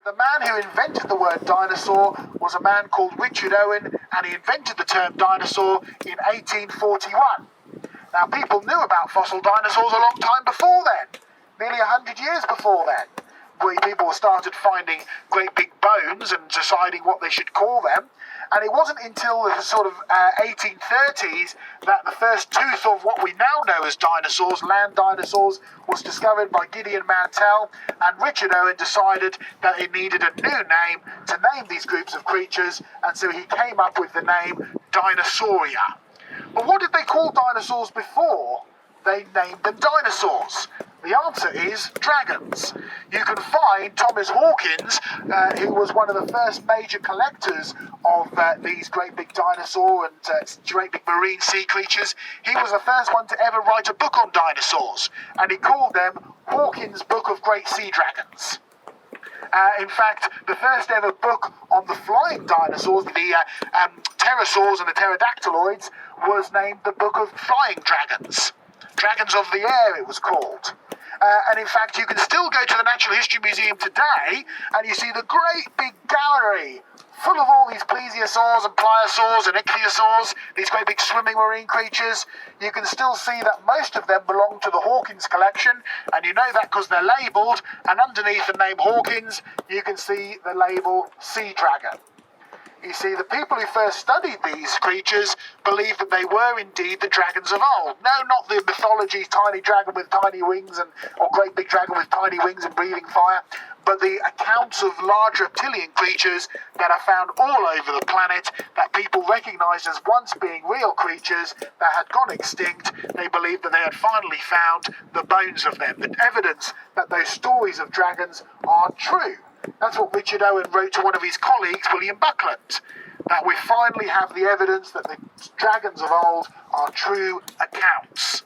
The man who invented the word dinosaur was a man called Richard Owen, and he invented the term dinosaur in 1841. Now, people knew about fossil dinosaurs a long time before then, nearly 100 years before then, where people started finding great big bones and deciding what they should call them. And it wasn't until the sort of 1830s that the first tooth of what we now know as dinosaurs, land dinosaurs, was discovered by Gideon Mantell, and Richard Owen decided that it needed a new name to name these groups of creatures, and so he came up with the name Dinosauria. But what did they call dinosaurs before they named them dinosaurs? The answer is dragons. You can find Thomas Hawkins, who was one of the first major collectors of these great big dinosaur and great big marine sea creatures. He was the first one to ever write a book on dinosaurs, and he called them Hawkins' Book of Great Sea Dragons. In fact, the first ever book on the flying dinosaurs, the pterosaurs and the pterodactyloids, was named the Book of Flying Dragons. Dragons of the Air, it was called. And in fact, you can still go to the Natural History Museum today and you see the great big gallery full of all these plesiosaurs and pliosaurs and ichthyosaurs, these great big swimming marine creatures. You can still see that most of them belong to the Hawkins collection, and you know that because they're labelled, and underneath the name Hawkins, you can see the label Sea Dragon. You see, the people who first studied these creatures believed that they were indeed the dragons of old. No, not the mythology tiny dragon with tiny wings or great big dragon with tiny wings and breathing fire, but the accounts of large reptilian creatures that are found all over the planet that people recognised as once being real creatures that had gone extinct. They believed that they had finally found the bones of them, the evidence that those stories of dragons are true. That's what Richard Owen wrote to one of his colleagues, William Buckland, that we finally have the evidence that the dragons of old are true accounts.